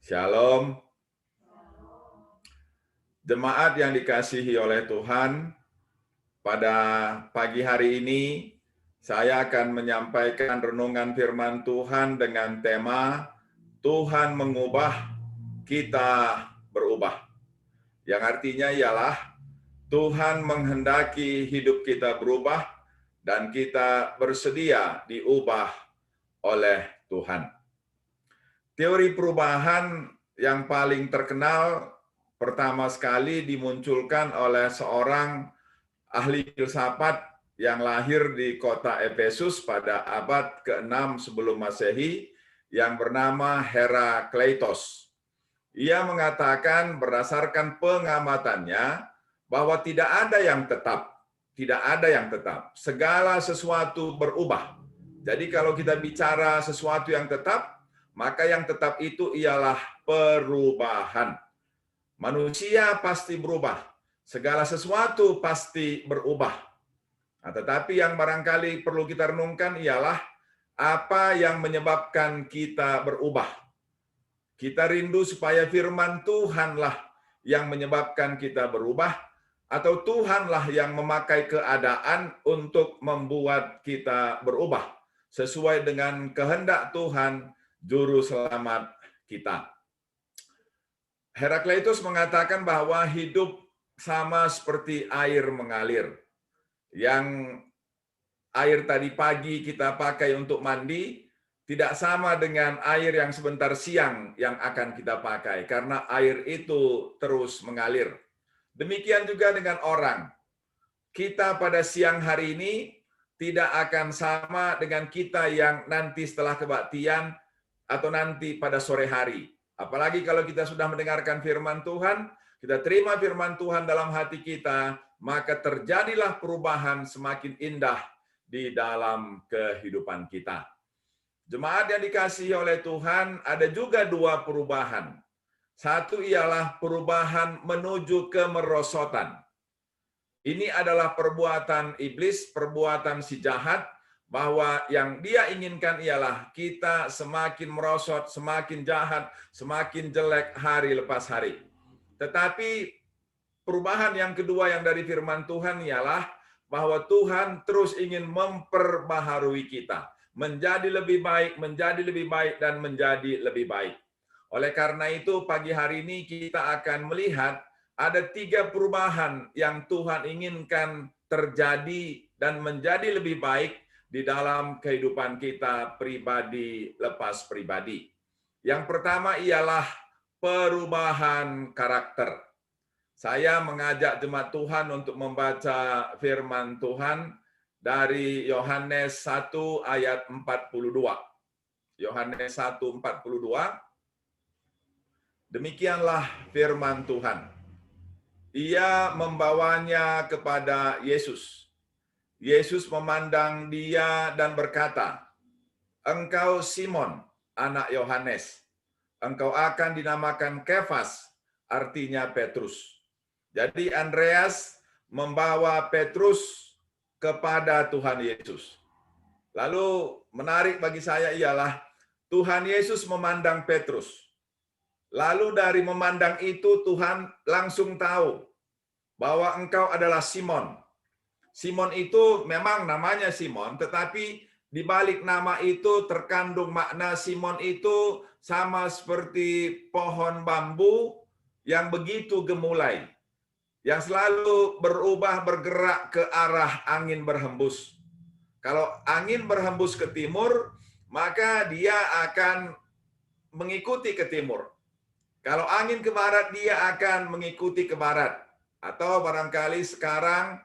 Shalom. Jemaat yang dikasihi oleh Tuhan, pada pagi hari ini saya akan menyampaikan renungan firman Tuhan dengan tema Tuhan mengubah, kita berubah. Yang artinya ialah Tuhan menghendaki hidup kita berubah dan kita bersedia diubah oleh Tuhan. Teori perubahan yang paling terkenal pertama sekali dimunculkan oleh seorang ahli filsafat yang lahir di kota Efesus pada abad ke-6 sebelum Masehi yang bernama Herakleitos. Ia mengatakan berdasarkan pengamatannya bahwa tidak ada yang tetap, Segala sesuatu berubah. Jadi kalau kita bicara sesuatu yang tetap, maka yang tetap itu ialah perubahan. Manusia pasti berubah. Segala sesuatu pasti berubah. Nah, tetapi yang barangkali perlu kita renungkan ialah apa yang menyebabkan kita berubah. Kita rindu supaya firman Tuhanlah yang menyebabkan kita berubah, atau Tuhanlah yang memakai keadaan untuk membuat kita berubah sesuai dengan kehendak Tuhan, Juru Selamat kita. Herakleitos mengatakan bahwa hidup sama seperti air mengalir. Yang air tadi pagi kita pakai untuk mandi, tidak sama dengan air yang sebentar siang yang akan kita pakai, karena air itu terus mengalir. Demikian juga dengan orang. Kita pada siang hari ini tidak akan sama dengan kita yang nanti setelah kebaktian atau nanti pada sore hari. Apalagi kalau kita sudah mendengarkan firman Tuhan, kita terima firman Tuhan dalam hati kita, maka terjadilah perubahan semakin indah di dalam kehidupan kita. Jemaat yang dikasihi oleh Tuhan, ada juga dua perubahan. Satu ialah perubahan menuju kemerosotan. Ini adalah perbuatan iblis, perbuatan si jahat, bahwa yang dia inginkan ialah kita semakin merosot, semakin jahat, semakin jelek hari lepas hari. Tetapi perubahan yang kedua yang dari firman Tuhan ialah bahwa Tuhan terus ingin memperbaharui kita, menjadi lebih baik, dan menjadi lebih baik. Oleh karena itu, pagi hari ini kita akan melihat ada 3 perubahan yang Tuhan inginkan terjadi dan menjadi lebih baik di dalam kehidupan kita pribadi lepas pribadi. Yang pertama ialah perubahan karakter. Saya mengajak jemaat Tuhan untuk membaca firman Tuhan dari Yohanes 1 ayat 42. Yohanes 1:42. Demikianlah firman Tuhan. Ia membawanya kepada Yesus. Yesus memandang dia dan berkata, "Engkau Simon, anak Yohanes. Engkau akan dinamakan Kefas," artinya Petrus. Jadi Andreas membawa Petrus kepada Tuhan Yesus. Lalu menarik bagi saya ialah Tuhan Yesus memandang Petrus. Lalu dari memandang itu Tuhan langsung tahu bahwa engkau adalah Simon. Simon itu memang namanya Simon, tetapi di balik nama itu terkandung makna Simon itu sama seperti pohon bambu yang begitu gemulai, yang selalu bergerak ke arah angin berhembus. Kalau angin berhembus ke timur, maka dia akan mengikuti ke timur. Kalau angin ke barat, dia akan mengikuti ke barat. Atau barangkali sekarang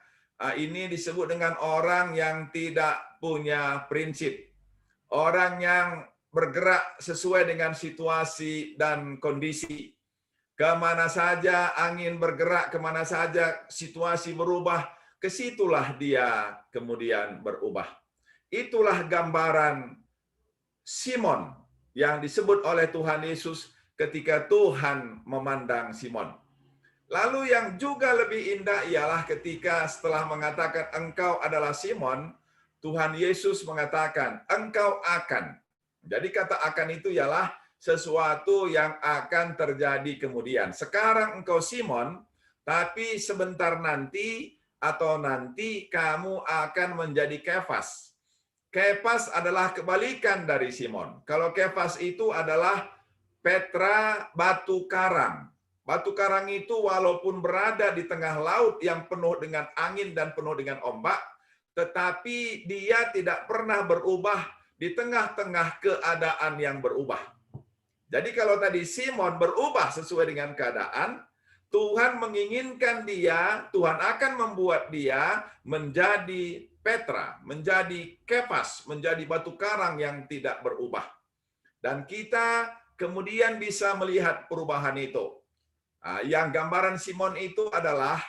ini disebut dengan orang yang tidak punya prinsip. Orang yang bergerak sesuai dengan situasi dan kondisi. Kemana saja angin bergerak, kemana saja situasi berubah, kesitulah dia kemudian berubah. Itulah gambaran Simon yang disebut oleh Tuhan Yesus ketika Tuhan memandang Simon. Lalu yang juga lebih indah ialah ketika setelah mengatakan engkau adalah Simon, Tuhan Yesus mengatakan engkau akan. Jadi kata akan itu ialah sesuatu yang akan terjadi kemudian. Sekarang engkau Simon, tapi sebentar nanti atau nanti kamu akan menjadi Kefas. Kefas adalah kebalikan dari Simon. Kalau Kefas itu adalah Petra batu karang. Batu karang itu walaupun berada di tengah laut yang penuh dengan angin dan penuh dengan ombak, tetapi dia tidak pernah berubah di tengah-tengah keadaan yang berubah. Jadi kalau tadi Simon berubah sesuai dengan keadaan, Tuhan menginginkan dia, Tuhan akan membuat dia menjadi Petra, menjadi Kefas, menjadi batu karang yang tidak berubah. Dan kita kemudian bisa melihat perubahan itu. Yang gambaran Simon itu adalah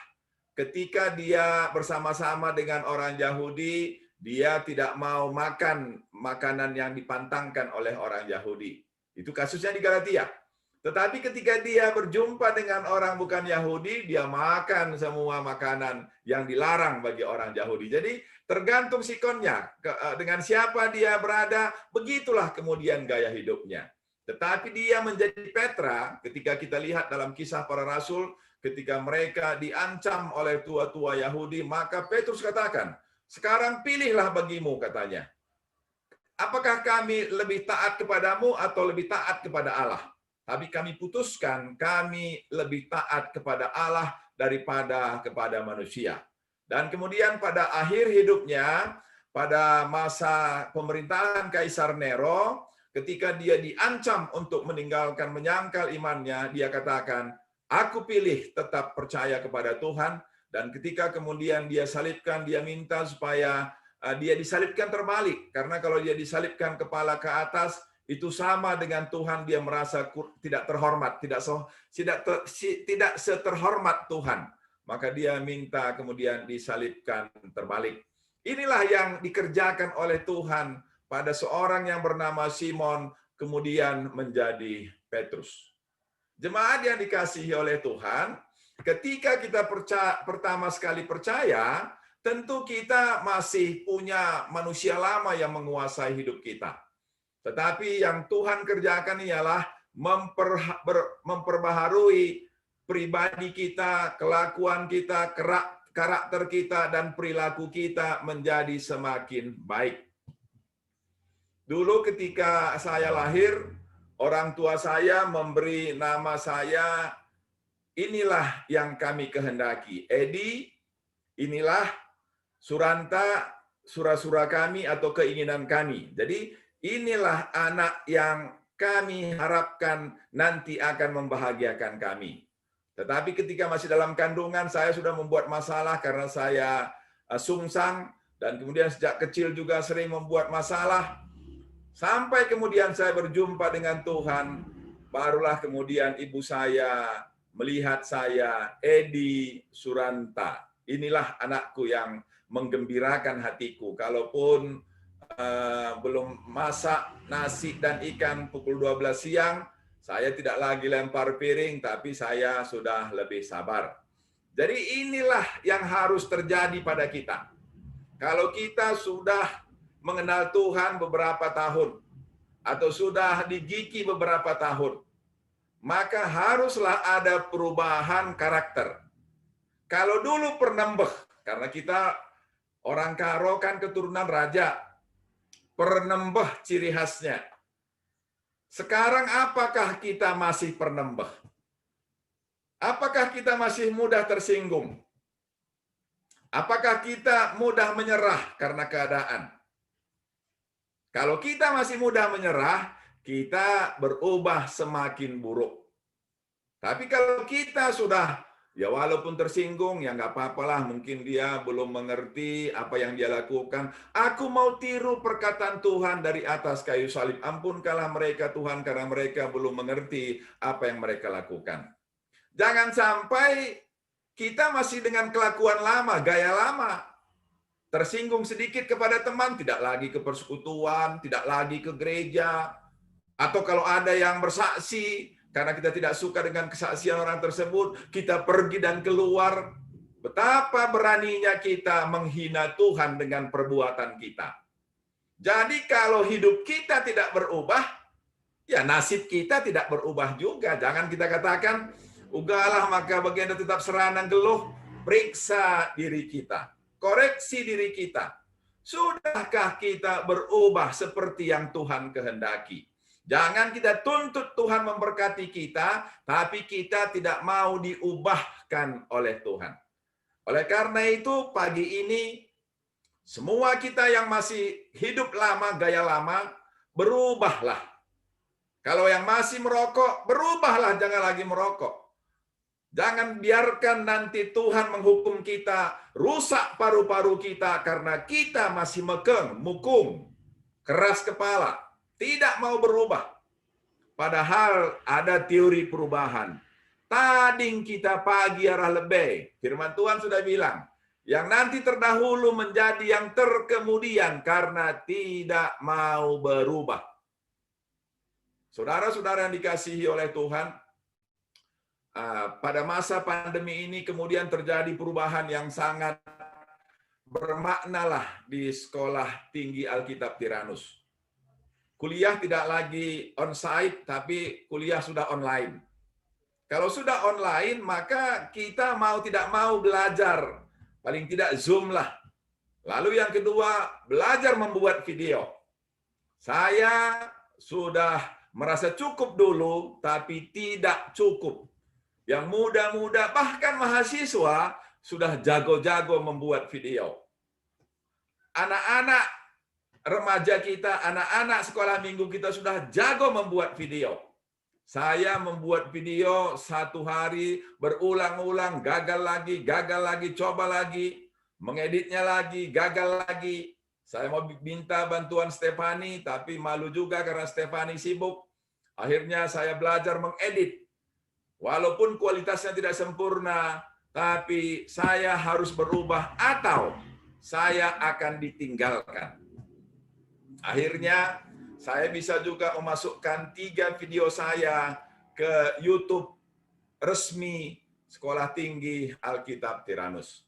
ketika dia bersama-sama dengan orang Yahudi, dia tidak mau makan makanan yang dipantangkan oleh orang Yahudi. Itu kasusnya di Galatia. Tetapi ketika dia berjumpa dengan orang bukan Yahudi, dia makan semua makanan yang dilarang bagi orang Yahudi. Jadi tergantung sikonnya, dengan siapa dia berada, begitulah kemudian gaya hidupnya. Tetapi dia menjadi Petra, ketika kita lihat dalam Kisah Para Rasul, ketika mereka diancam oleh tua-tua Yahudi, maka Petrus katakan, sekarang pilihlah bagimu, katanya. Apakah kami lebih taat kepadamu atau lebih taat kepada Allah? Tapi kami putuskan, kami lebih taat kepada Allah daripada kepada manusia. Dan kemudian pada akhir hidupnya, pada masa pemerintahan Kaisar Nero, ketika dia diancam untuk meninggalkan menyangkal imannya, dia katakan, aku pilih tetap percaya kepada Tuhan. Dan ketika kemudian dia salibkan, dia minta supaya dia disalibkan terbalik. Karena kalau dia disalibkan kepala ke atas, itu sama dengan Tuhan, dia merasa tidak terhormat, tidak seterhormat Tuhan. Maka dia minta kemudian disalibkan terbalik. Inilah yang dikerjakan oleh Tuhan pada seorang yang bernama Simon, kemudian menjadi Petrus. Jemaat yang dikasihi oleh Tuhan, ketika kita pertama sekali percaya, tentu kita masih punya manusia lama yang menguasai hidup kita. Tetapi yang Tuhan kerjakan ialah memperbaharui pribadi kita, kelakuan kita, karakter kita, dan perilaku kita menjadi semakin baik. Dulu ketika saya lahir, orang tua saya memberi nama saya, inilah yang kami kehendaki. Edi, inilah Suranta, sura-sura kami atau keinginan kami. Jadi inilah anak yang kami harapkan nanti akan membahagiakan kami. Tetapi ketika masih dalam kandungan, saya sudah membuat masalah karena saya sungsang, dan kemudian sejak kecil juga sering membuat masalah. Sampai kemudian saya berjumpa dengan Tuhan, barulah kemudian ibu saya melihat saya, Edi Suranta. Inilah anakku yang menggembirakan hatiku. Kalaupun belum masak nasi dan ikan pukul 12 siang, saya tidak lagi lempar piring, tapi saya sudah lebih sabar. Jadi inilah yang harus terjadi pada kita. Kalau kita sudah mengenal Tuhan beberapa tahun, atau sudah digiki beberapa tahun, maka haruslah ada perubahan karakter. Kalau dulu pernembeh, karena kita orang Karo kan keturunan raja, pernembeh ciri khasnya. Sekarang apakah kita masih pernembeh? Apakah kita masih mudah tersinggung? Apakah kita mudah menyerah karena keadaan? Kalau kita masih mudah menyerah, kita berubah semakin buruk. Tapi kalau kita sudah, ya walaupun tersinggung, ya nggak apa-apalah, mungkin dia belum mengerti apa yang dia lakukan. Aku mau tiru perkataan Tuhan dari atas kayu salib. Ampunkanlah mereka Tuhan, karena mereka belum mengerti apa yang mereka lakukan. Jangan sampai kita masih dengan kelakuan lama, gaya lama. Tersinggung sedikit kepada teman, tidak lagi ke persekutuan, tidak lagi ke gereja. Atau kalau ada yang bersaksi, karena kita tidak suka dengan kesaksian orang tersebut, kita pergi dan keluar. Betapa beraninya kita menghina Tuhan dengan perbuatan kita. Jadi kalau hidup kita tidak berubah, ya nasib kita tidak berubah juga. Jangan kita katakan, ugalah maka bagian tetap seranang geluh. Periksa diri kita, koreksi diri kita. Sudahkah kita berubah seperti yang Tuhan kehendaki? Jangan kita tuntut Tuhan memberkati kita, tapi kita tidak mau diubahkan oleh Tuhan. Oleh karena itu, pagi ini, semua kita yang masih hidup lama, gaya lama, berubahlah. Kalau yang masih merokok, berubahlah, jangan lagi merokok. Jangan biarkan nanti Tuhan menghukum kita, rusak paru-paru kita karena kita masih mekeng, mukung, keras kepala, tidak mau berubah. Padahal ada teori perubahan. Tading kita pagi arah lebih. Firman Tuhan sudah bilang, yang nanti terdahulu menjadi yang terkemudian karena tidak mau berubah. Saudara-saudara yang dikasihi oleh Tuhan, pada masa pandemi ini kemudian terjadi perubahan yang sangat bermakna di Sekolah Tinggi Alkitab Tiranus. Kuliah tidak lagi on-site, tapi kuliah sudah online. Kalau sudah online, maka kita mau tidak mau belajar. Paling tidak Zoom lah. Lalu yang kedua, belajar membuat video. Saya sudah merasa cukup dulu, tapi tidak cukup. Yang muda-muda, bahkan mahasiswa, sudah jago-jago membuat video. Anak-anak remaja kita, anak-anak sekolah minggu kita sudah jago membuat video. Saya membuat video 1 hari, berulang-ulang, gagal lagi, coba lagi, mengeditnya lagi, gagal lagi. Saya mau minta bantuan Stefani, tapi malu juga karena Stefani sibuk. Akhirnya saya belajar mengedit. Walaupun kualitasnya tidak sempurna, tapi saya harus berubah atau saya akan ditinggalkan. Akhirnya saya bisa juga memasukkan 3 video saya ke YouTube resmi Sekolah Tinggi Alkitab Tiranus.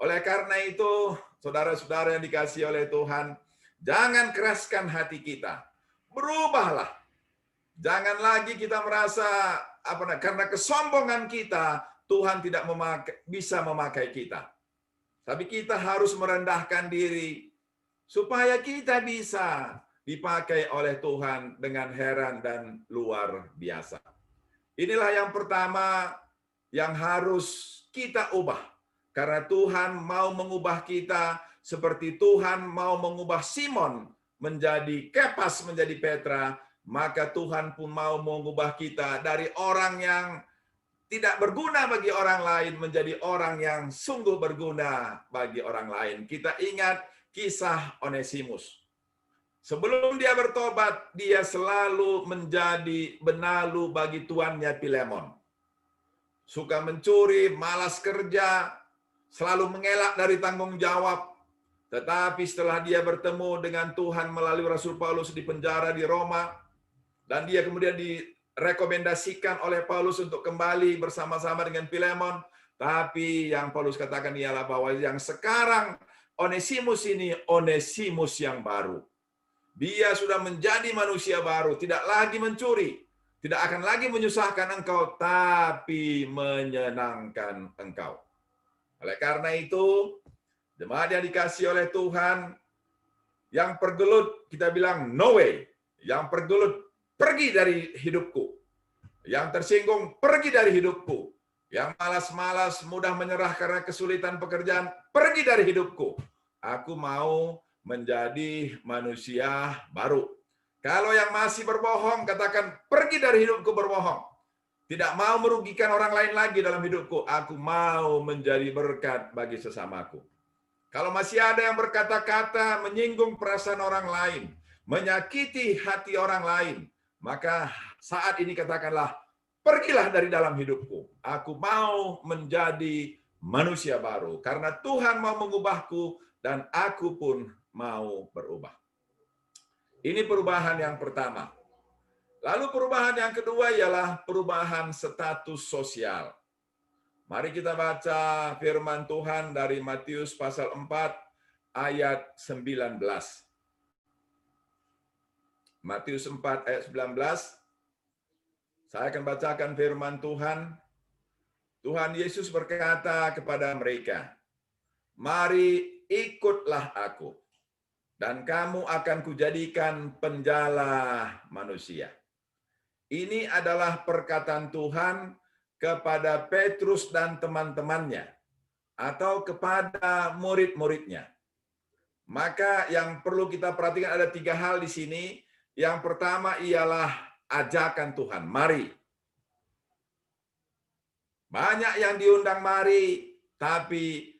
Oleh karena itu, saudara-saudara yang dikasihi oleh Tuhan, jangan keraskan hati kita. Berubahlah. Jangan lagi kita merasa karena kesombongan kita, Tuhan tidak bisa memakai kita. Tapi kita harus merendahkan diri, supaya kita bisa dipakai oleh Tuhan dengan heran dan luar biasa. Inilah yang pertama yang harus kita ubah. Karena Tuhan mau mengubah kita seperti Tuhan mau mengubah Simon menjadi Kepas, menjadi Petra, maka Tuhan pun mau mengubah kita dari orang yang tidak berguna bagi orang lain menjadi orang yang sungguh berguna bagi orang lain. Kita ingat kisah Onesimus. Sebelum dia bertobat, dia selalu menjadi benalu bagi tuannya Filemon. Suka mencuri, malas kerja, selalu mengelak dari tanggung jawab. Tetapi setelah dia bertemu dengan Tuhan melalui Rasul Paulus di penjara di Roma, dan dia kemudian direkomendasikan oleh Paulus untuk kembali bersama-sama dengan Filemon. Tapi yang Paulus katakan ialah bahwa yang sekarang Onesimus ini Onesimus yang baru. Dia sudah menjadi manusia baru, tidak lagi mencuri, tidak akan lagi menyusahkan engkau, tapi menyenangkan engkau. Oleh karena itu, jemaat yang dikasihi oleh Tuhan, yang pergelut kita bilang no way, yang pergelut pergi dari hidupku. Yang tersinggung, pergi dari hidupku. Yang malas-malas, mudah menyerah karena kesulitan pekerjaan, pergi dari hidupku. Aku mau menjadi manusia baru. Kalau yang masih berbohong, katakan, pergi dari hidupku berbohong. Tidak mau merugikan orang lain lagi dalam hidupku. Aku mau menjadi berkat bagi sesamaku. Kalau masih ada yang berkata-kata, menyinggung perasaan orang lain, menyakiti hati orang lain, maka saat ini katakanlah, pergilah dari dalam hidupku. Aku mau menjadi manusia baru. Karena Tuhan mau mengubahku dan aku pun mau berubah. Ini perubahan yang pertama. Lalu perubahan yang kedua ialah perubahan status sosial. Mari kita baca firman Tuhan dari Matius pasal 4 ayat 19. Matius 4 ayat 19. Saya akan bacakan firman Tuhan. Tuhan Yesus berkata kepada mereka, "Mari ikutlah aku, dan kamu akan kujadikan penjala manusia." Ini adalah perkataan Tuhan kepada Petrus dan teman-temannya, atau kepada murid-muridnya. Maka yang perlu kita perhatikan ada 3 hal di sini. Yang pertama ialah ajakan Tuhan, mari. Banyak yang diundang mari, tapi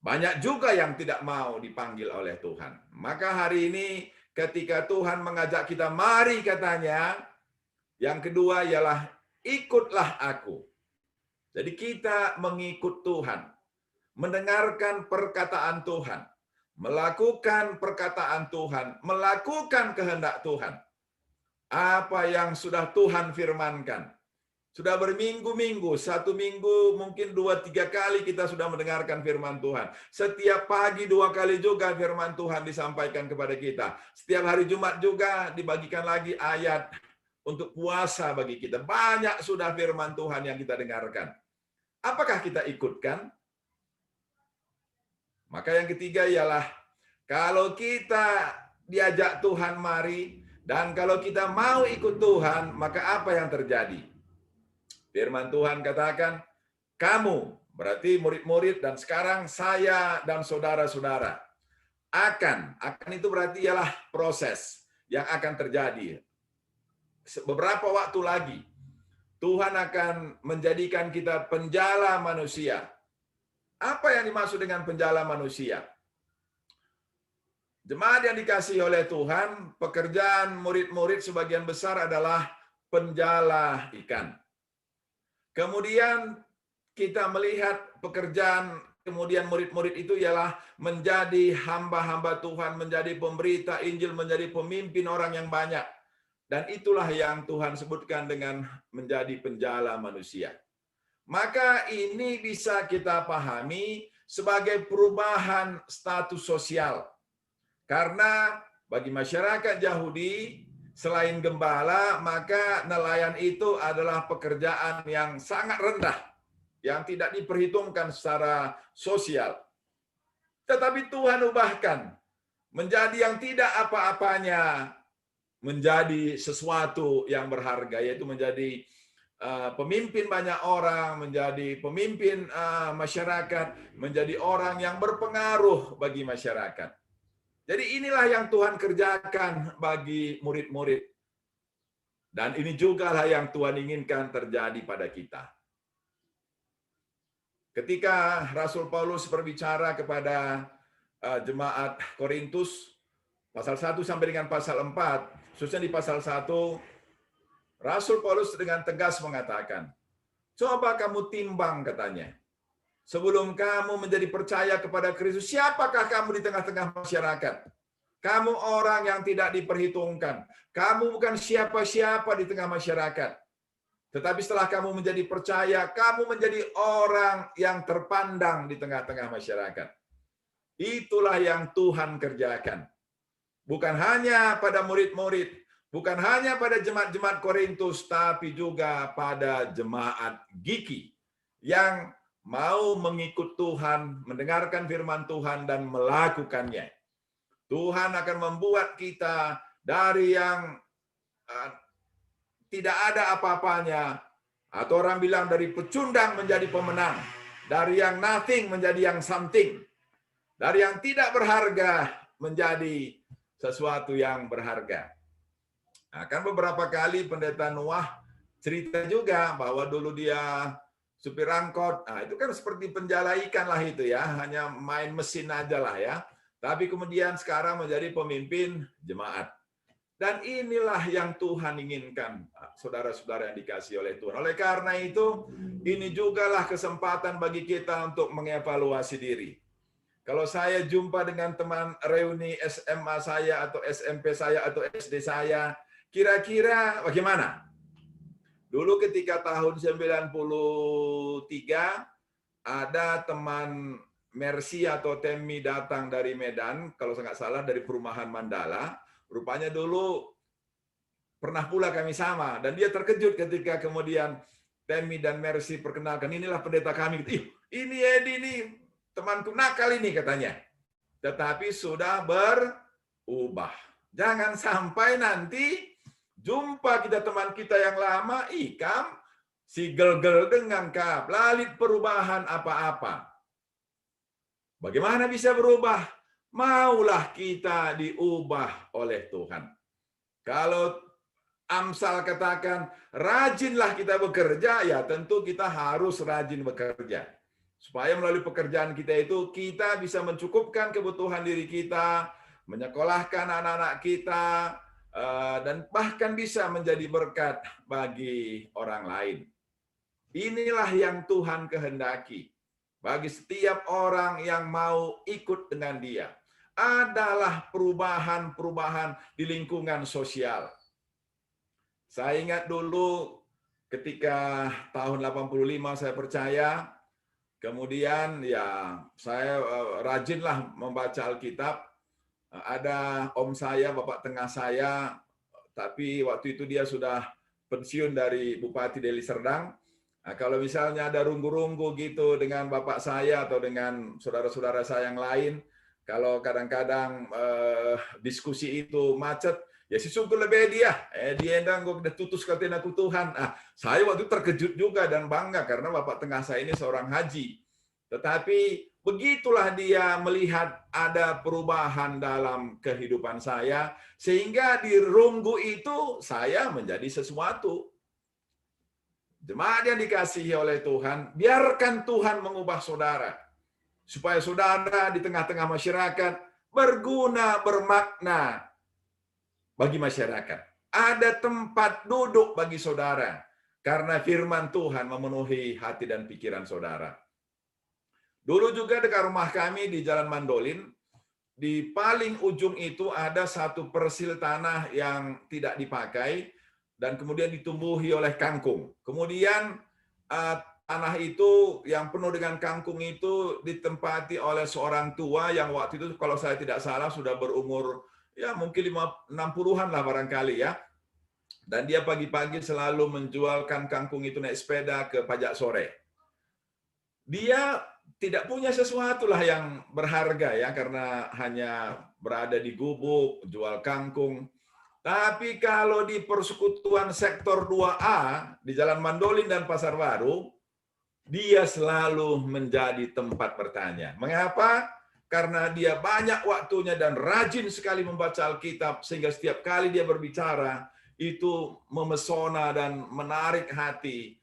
banyak juga yang tidak mau dipanggil oleh Tuhan. Maka hari ini ketika Tuhan mengajak kita mari katanya, yang kedua ialah ikutlah aku. Jadi kita mengikut Tuhan, mendengarkan perkataan Tuhan, melakukan perkataan Tuhan, melakukan kehendak Tuhan. Apa yang sudah Tuhan firmankan. Sudah berminggu-minggu, 1 minggu mungkin 2-3 kali kita sudah mendengarkan firman Tuhan. Setiap pagi 2 kali juga firman Tuhan disampaikan kepada kita. Setiap hari Jumat juga dibagikan lagi ayat untuk puasa bagi kita. Banyak sudah firman Tuhan yang kita dengarkan. Apakah kita ikutkan? Maka yang ketiga ialah kalau kita diajak Tuhan mari, dan kalau kita mau ikut Tuhan, maka apa yang terjadi? Firman Tuhan katakan, kamu, berarti murid-murid, dan sekarang saya dan saudara-saudara, akan itu berarti ialah proses yang akan terjadi. Beberapa waktu lagi, Tuhan akan menjadikan kita penjala manusia. Apa yang dimaksud dengan penjala manusia? Jemaat yang dikasihi oleh Tuhan, pekerjaan murid-murid sebagian besar adalah penjala ikan. Kemudian kita melihat pekerjaan kemudian murid-murid itu ialah menjadi hamba-hamba Tuhan, menjadi pemberita Injil, menjadi pemimpin orang yang banyak. Dan itulah yang Tuhan sebutkan dengan menjadi penjala manusia. Maka ini bisa kita pahami sebagai perubahan status sosial. Karena bagi masyarakat Yahudi, selain gembala, maka nelayan itu adalah pekerjaan yang sangat rendah, yang tidak diperhitungkan secara sosial. Tetapi Tuhan ubahkan menjadi yang tidak apa-apanya, menjadi sesuatu yang berharga, yaitu menjadi pemimpin banyak orang, menjadi pemimpin masyarakat, menjadi orang yang berpengaruh bagi masyarakat. Jadi inilah yang Tuhan kerjakan bagi murid-murid. Dan ini juga lah yang Tuhan inginkan terjadi pada kita. Ketika Rasul Paulus berbicara kepada jemaat Korintus, pasal 1 sampai dengan pasal 4, khususnya di pasal 1, Rasul Paulus dengan tegas mengatakan, coba kamu timbang katanya. Sebelum kamu menjadi percaya kepada Kristus, siapakah kamu di tengah-tengah masyarakat? Kamu orang yang tidak diperhitungkan. Kamu bukan siapa-siapa di tengah masyarakat. Tetapi setelah kamu menjadi percaya, kamu menjadi orang yang terpandang di tengah-tengah masyarakat. Itulah yang Tuhan kerjakan. Bukan hanya pada murid-murid, bukan hanya pada jemaat-jemaat Korintus, tapi juga pada jemaat Giki yang mau mengikut Tuhan, mendengarkan firman Tuhan, dan melakukannya. Tuhan akan membuat kita dari yang tidak ada apa-apanya, atau orang bilang dari pecundang menjadi pemenang, dari yang nothing menjadi yang something, dari yang tidak berharga menjadi sesuatu yang berharga. Kan beberapa kali pendeta Noah cerita juga bahwa dulu dia supir angkot, itu kan seperti penjala ikan lah itu ya, hanya main mesin aja lah ya. Tapi kemudian sekarang menjadi pemimpin jemaat. Dan inilah yang Tuhan inginkan, saudara-saudara yang dikasihi oleh Tuhan. Oleh karena itu, ini jugalah kesempatan bagi kita untuk mengevaluasi diri. Kalau saya jumpa dengan teman reuni SMA saya, atau SMP saya, atau SD saya, kira-kira bagaimana? Dulu ketika tahun 93, ada teman Mercy atau Temi datang dari Medan, kalau saya nggak salah dari perumahan Mandala. Rupanya dulu pernah pula kami sama. Dan dia terkejut ketika kemudian Temi dan Mercy perkenalkan, inilah pendeta kami. Ih, ini Edi, ini temanku nakal ini katanya. Tetapi sudah berubah. Jangan sampai nanti jumpa kita teman kita yang lama, ikam, si gel-gel dengan kap, lalit perubahan apa-apa. Bagaimana bisa berubah? Maulah kita diubah oleh Tuhan. Kalau Amsal katakan, rajinlah kita bekerja, ya tentu kita harus rajin bekerja. Supaya melalui pekerjaan kita itu, kita bisa mencukupkan kebutuhan diri kita, menyekolahkan anak-anak kita, dan bahkan bisa menjadi berkat bagi orang lain. Inilah yang Tuhan kehendaki. Bagi setiap orang yang mau ikut dengan dia. Adalah perubahan-perubahan di lingkungan sosial. Saya ingat dulu ketika tahun 85 saya percaya, kemudian ya saya rajinlah membaca Alkitab. Ada om saya, bapak tengah saya, tapi waktu itu dia sudah pensiun dari Bupati Deli Serdang. Nah, kalau misalnya ada runggu-runggu gitu dengan bapak saya atau dengan saudara-saudara saya yang lain, kalau kadang-kadang diskusi itu macet, ya si sungguh lebih dia endang gue udah tutus katain aku Tuhan. Nah, saya waktu itu terkejut juga dan bangga karena bapak tengah saya ini seorang haji. Tetapi begitulah dia melihat ada perubahan dalam kehidupan saya, sehingga di runggu itu saya menjadi sesuatu. Jemaat yang dikasihi oleh Tuhan, biarkan Tuhan mengubah saudara. Supaya saudara di tengah-tengah masyarakat berguna, bermakna bagi masyarakat. Ada tempat duduk bagi saudara, karena firman Tuhan memenuhi hati dan pikiran saudara. Dulu juga dekat rumah kami di Jalan Mandolin, di paling ujung itu ada satu persil tanah yang tidak dipakai dan kemudian ditumbuhi oleh kangkung. Kemudian tanah itu yang penuh dengan kangkung itu ditempati oleh seorang tua yang waktu itu kalau saya tidak salah sudah berumur ya mungkin 60-an lah barangkali ya. Dan dia pagi-pagi selalu menjualkan kangkung itu naik sepeda ke pajak sore. Dia tidak punya sesuatu lah yang berharga ya karena hanya berada di gubuk, jual kangkung. Tapi kalau di persekutuan sektor 2A di Jalan Mandolin dan Pasar Baru, dia selalu menjadi tempat bertanya. Mengapa? Karena dia banyak waktunya dan rajin sekali membaca Alkitab sehingga setiap kali dia berbicara itu memesona dan menarik hati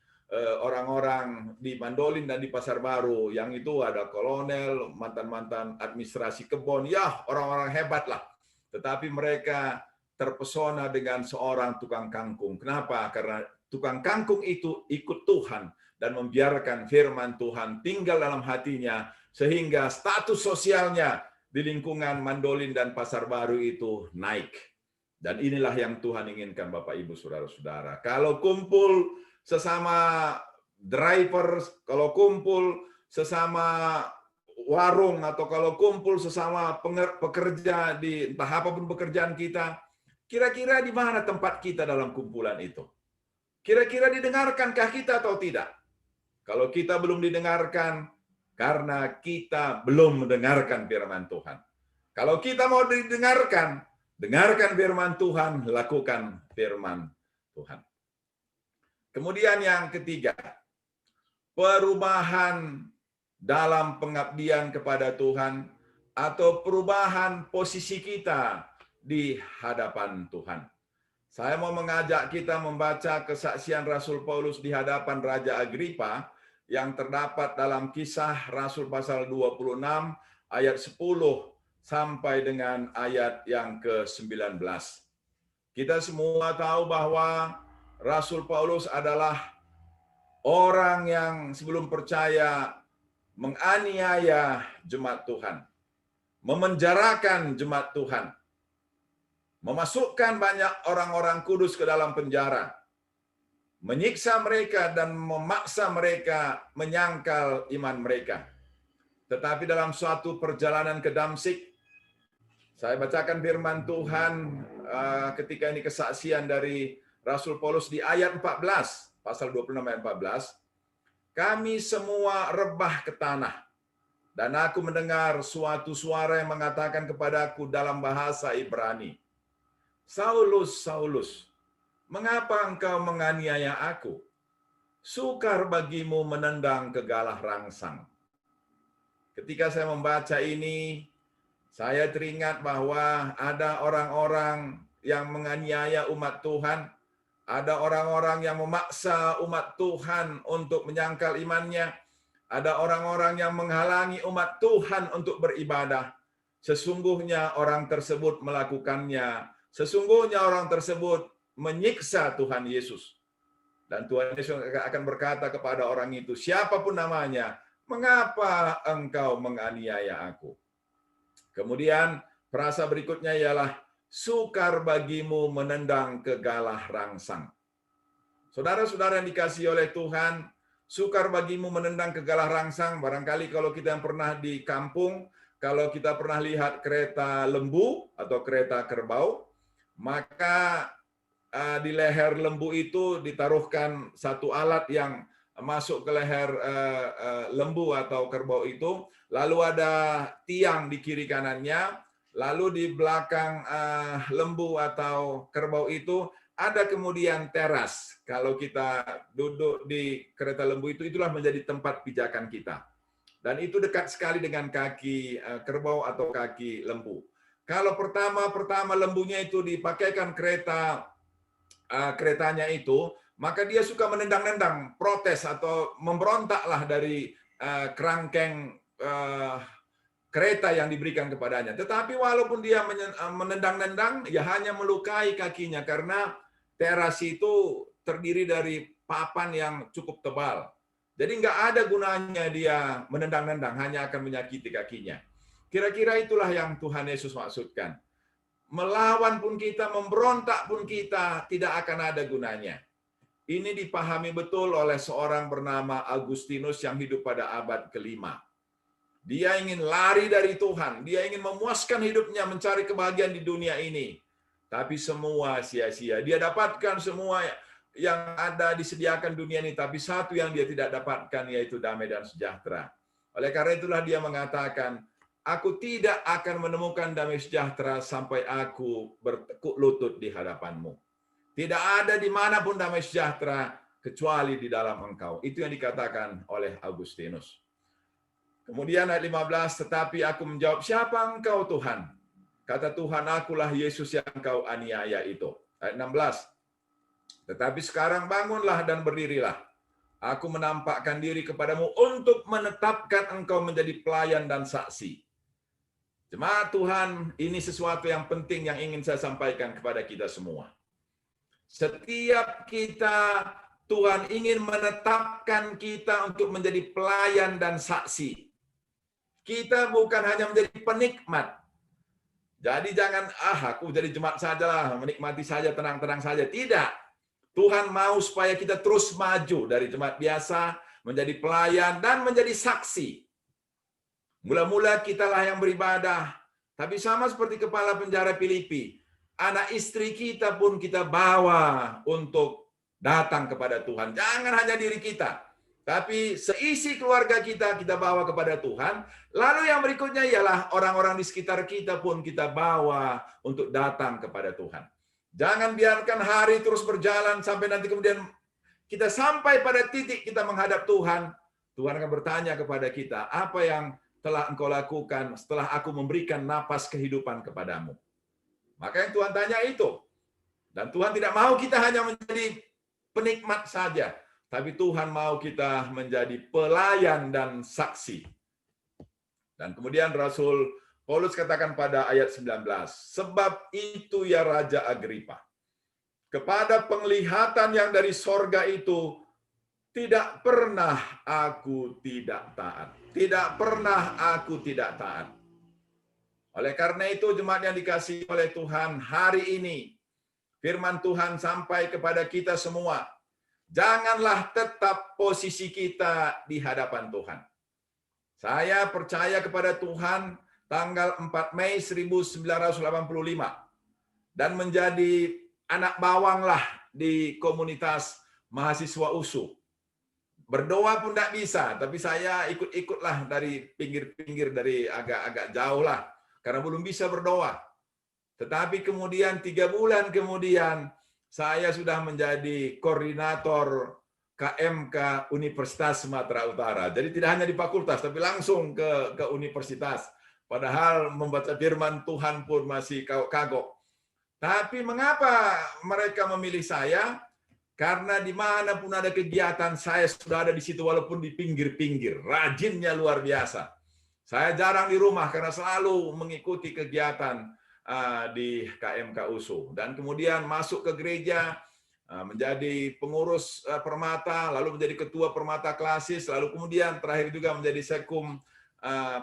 orang-orang di Mandolin dan di Pasar Baru, yang itu ada kolonel, mantan-mantan administrasi kebon, ya orang-orang hebat lah. Tetapi mereka terpesona dengan seorang tukang kangkung. Kenapa? Karena tukang kangkung itu ikut Tuhan dan membiarkan firman Tuhan tinggal dalam hatinya, sehingga status sosialnya di lingkungan Mandolin dan Pasar Baru itu naik. Dan inilah yang Tuhan inginkan Bapak Ibu Saudara-saudara. Kalau kumpul sesama driver, kalau kumpul sesama warung, atau kalau kumpul sesama pekerja di entah apapun pekerjaan kita, kira-kira di mana tempat kita dalam kumpulan itu? Kira-kira didengarkankah kita atau tidak? Kalau kita belum didengarkan, karena kita belum mendengarkan firman Tuhan. Kalau kita mau didengarkan, dengarkan firman Tuhan, lakukan firman Tuhan. Kemudian yang ketiga, perubahan dalam pengabdian kepada Tuhan atau perubahan posisi kita di hadapan Tuhan. Saya mau mengajak kita membaca kesaksian Rasul Paulus di hadapan Raja Agripa yang terdapat dalam Kisah Rasul pasal 26 ayat 10 sampai dengan ayat yang ke-19. Kita semua tahu bahwa Rasul Paulus adalah orang yang sebelum percaya menganiaya jemaat Tuhan, memenjarakan jemaat Tuhan, memasukkan banyak orang-orang kudus ke dalam penjara, menyiksa mereka dan memaksa mereka menyangkal iman mereka. Tetapi dalam suatu perjalanan ke Damsyik, Saya bacakan firman Tuhan ketika ini kesaksian dari Rasul Paulus di ayat 14, pasal 26 ayat 14. Kami semua rebah ke tanah, dan aku mendengar suatu suara yang mengatakan kepadaku dalam bahasa Ibrani, Saulus, Saulus, mengapa engkau menganiaya aku? Sukar bagimu menendang ke galah rangsang. Ketika saya membaca ini, saya teringat bahwa ada orang-orang yang menganiaya umat Tuhan, ada orang-orang yang memaksa umat Tuhan untuk menyangkal imannya, ada orang-orang yang menghalangi umat Tuhan untuk beribadah. Sesungguhnya orang tersebut melakukannya, sesungguhnya orang tersebut menyiksa Tuhan Yesus. Dan Tuhan Yesus akan berkata kepada orang itu, siapapun namanya, mengapa engkau menganiaya aku? Kemudian frasa berikutnya ialah sukar bagimu menendang ke galah rangsang. Saudara-saudara yang dikasihi oleh Tuhan, sukar bagimu menendang ke galah rangsang. Barangkali kalau kita yang pernah di kampung, kalau kita pernah lihat kereta lembu atau kereta kerbau, maka di leher lembu itu ditaruhkan satu alat yang masuk ke leher lembu atau kerbau itu, lalu ada tiang di kiri kanannya, lalu di belakang lembu atau kerbau itu ada kemudian teras. Kalau kita duduk di kereta lembu itu, itulah menjadi tempat pijakan kita. Dan itu dekat sekali dengan kaki kerbau atau kaki lembu. Kalau pertama lembunya itu dipakaikan keretanya itu, maka dia suka menendang-nendang, protes atau memberontaklah dari kerangkeng kereta yang diberikan kepadanya. Tetapi walaupun dia menendang-nendang, ya hanya melukai kakinya karena teras itu terdiri dari papan yang cukup tebal. Jadi nggak ada gunanya dia menendang-nendang, hanya akan menyakiti kakinya. Kira-kira itulah yang Tuhan Yesus maksudkan. Melawan pun kita, memberontak pun kita, tidak akan ada gunanya. Ini dipahami betul oleh seorang bernama Agustinus yang hidup pada abad ke-5. Dia ingin lari dari Tuhan, dia ingin memuaskan hidupnya, mencari kebahagiaan di dunia ini. Tapi semua sia-sia. Dia dapatkan semua yang ada disediakan dunia ini, tapi satu yang dia tidak dapatkan, yaitu damai dan sejahtera. Oleh karena itulah dia mengatakan, aku tidak akan menemukan damai sejahtera sampai aku bertekuk lutut di hadapanmu. Tidak ada dimanapun damai sejahtera kecuali di dalam engkau. Itu yang dikatakan oleh Agustinus. Kemudian ayat 15, tetapi aku menjawab, siapa engkau Tuhan? Kata Tuhan, akulah Yesus yang engkau aniaya itu. Ayat 16, tetapi sekarang bangunlah dan berdirilah. Aku menampakkan diri kepadamu untuk menetapkan engkau menjadi pelayan dan saksi. Jemaat Tuhan, ini sesuatu yang penting yang ingin saya sampaikan kepada kita semua. Setiap kita, Tuhan ingin menetapkan kita untuk menjadi pelayan dan saksi. Kita bukan hanya menjadi penikmat. Jadi jangan, aku jadi jemaat sajalah, menikmati saja, tenang-tenang saja. Tidak. Tuhan mau supaya kita terus maju dari jemaat biasa, menjadi pelayan, dan menjadi saksi. Mula-mula kitalah yang beribadah. Tapi sama seperti kepala penjara Filipi, anak istri kita pun kita bawa untuk datang kepada Tuhan. Jangan hanya diri kita, tapi seisi keluarga kita bawa kepada Tuhan. Lalu yang berikutnya ialah orang-orang di sekitar kita pun kita bawa untuk datang kepada Tuhan. Jangan biarkan hari terus berjalan sampai nanti kemudian kita sampai pada titik kita menghadap Tuhan. Tuhan akan bertanya kepada kita, apa yang telah engkau lakukan setelah aku memberikan napas kehidupan kepadamu? Maka yang Tuhan tanya itu. Dan Tuhan tidak mau kita hanya menjadi penikmat saja, tapi Tuhan mau kita menjadi pelayan dan saksi. Dan kemudian Rasul Paulus katakan pada ayat 19, sebab itu ya Raja Agripa, kepada penglihatan yang dari sorga itu, tidak pernah aku tidak taat. Tidak pernah aku tidak taat. Oleh karena itu, jemaat yang dikasihi oleh Tuhan, hari ini firman Tuhan sampai kepada kita semua. Janganlah tetap posisi kita di hadapan Tuhan. Saya percaya kepada Tuhan, tanggal 4 Mei 1985 dan menjadi anak bawang lah di komunitas mahasiswa USU. Berdoa pun tidak bisa, tapi saya ikut-ikutlah dari pinggir-pinggir, dari agak-agak jauh lah, karena belum bisa berdoa. Tetapi kemudian 3 bulan kemudian, saya sudah menjadi koordinator KMK Universitas Sumatera Utara. Jadi tidak hanya di fakultas, tapi langsung ke universitas. Padahal membaca firman Tuhan pun masih kagok. Tapi mengapa mereka memilih saya? Karena dimanapun ada kegiatan, saya sudah ada di situ walaupun di pinggir-pinggir. Rajinnya luar biasa. Saya jarang di rumah karena selalu mengikuti kegiatan di KMK USU. Dan kemudian masuk ke gereja, menjadi pengurus Permata, lalu menjadi ketua Permata Klasis, lalu kemudian terakhir juga menjadi sekum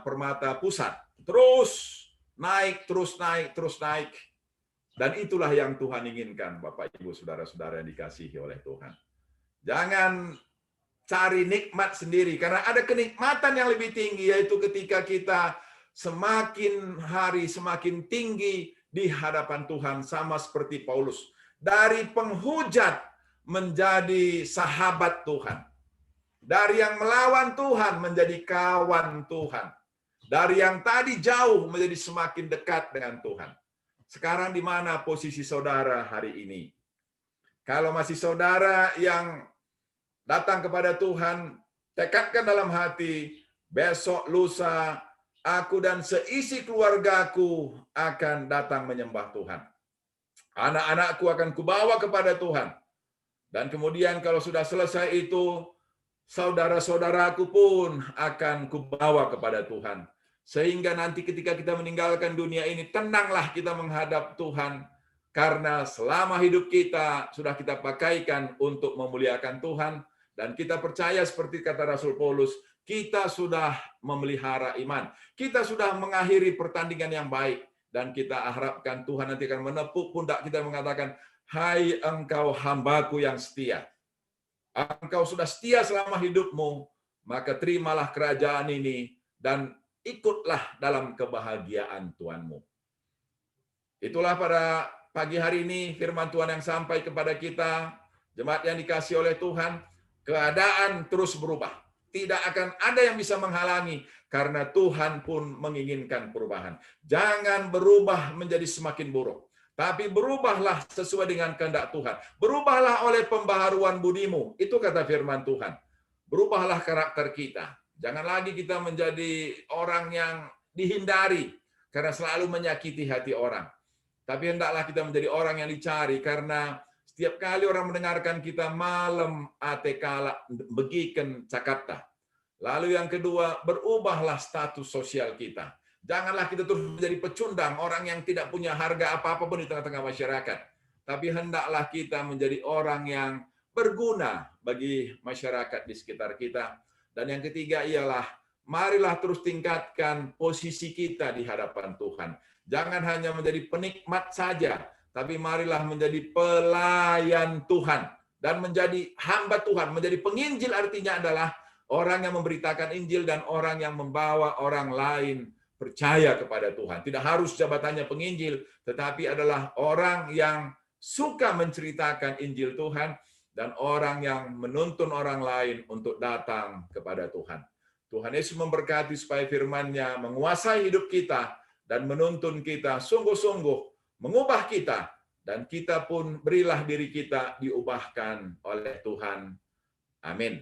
Permata Pusat. Terus naik, terus naik, terus naik. Dan itulah yang Tuhan inginkan, Bapak, Ibu, Saudara-saudara yang dikasihi oleh Tuhan. Jangan cari nikmat sendiri, karena ada kenikmatan yang lebih tinggi, yaitu ketika kita semakin hari semakin tinggi di hadapan Tuhan, sama seperti Paulus. Dari penghujat menjadi sahabat Tuhan. Dari yang melawan Tuhan menjadi kawan Tuhan. Dari yang tadi jauh menjadi semakin dekat dengan Tuhan. Sekarang di mana posisi saudara hari ini? Kalau masih saudara yang datang kepada Tuhan, tekadkan dalam hati, besok lusa, aku dan seisi keluargaku akan datang menyembah Tuhan. Anak-anakku akan kubawa kepada Tuhan. Dan kemudian kalau sudah selesai itu, saudara-saudaraku pun akan kubawa kepada Tuhan. Sehingga nanti ketika kita meninggalkan dunia ini, tenanglah kita menghadap Tuhan. Karena selama hidup kita sudah kita pakaikan untuk memuliakan Tuhan. Dan kita percaya seperti kata Rasul Paulus, kita sudah memelihara iman. Kita sudah mengakhiri pertandingan yang baik. Dan kita harapkan Tuhan nanti akan menepuk pundak kita mengatakan, hai engkau hambaku yang setia. Engkau sudah setia selama hidupmu, maka terimalah kerajaan ini dan ikutlah dalam kebahagiaan Tuhanmu. Itulah pada pagi hari ini firman Tuhan yang sampai kepada kita, jemaat yang dikasihi oleh Tuhan. Keadaan terus berubah. Tidak akan ada yang bisa menghalangi, karena Tuhan pun menginginkan perubahan. Jangan berubah menjadi semakin buruk, tapi berubahlah sesuai dengan kehendak Tuhan. Berubahlah oleh pembaharuan budimu. Itu kata firman Tuhan. Berubahlah karakter kita. Jangan lagi kita menjadi orang yang dihindari karena selalu menyakiti hati orang. Tapi hendaklah kita menjadi orang yang dicari, karena setiap kali orang mendengarkan kita malam atekala begiken cakapta. Lalu yang kedua, berubahlah status sosial kita. Janganlah kita terus menjadi pecundang, orang yang tidak punya harga apa-apa pun di tengah-tengah masyarakat. Tapi hendaklah kita menjadi orang yang berguna bagi masyarakat di sekitar kita. Dan yang ketiga ialah, marilah terus tingkatkan posisi kita di hadapan Tuhan. Jangan hanya menjadi penikmat saja, tapi marilah menjadi pelayan Tuhan. Dan menjadi hamba Tuhan, menjadi penginjil artinya adalah orang yang memberitakan Injil dan orang yang membawa orang lain percaya kepada Tuhan. Tidak harus jabatannya penginjil, tetapi adalah orang yang suka menceritakan Injil Tuhan, dan orang yang menuntun orang lain untuk datang kepada Tuhan. Tuhan Yesus memberkati supaya firman-Nya menguasai hidup kita dan menuntun kita sungguh-sungguh, mengubah kita, dan kita pun berilah diri kita diubahkan oleh Tuhan. Amin.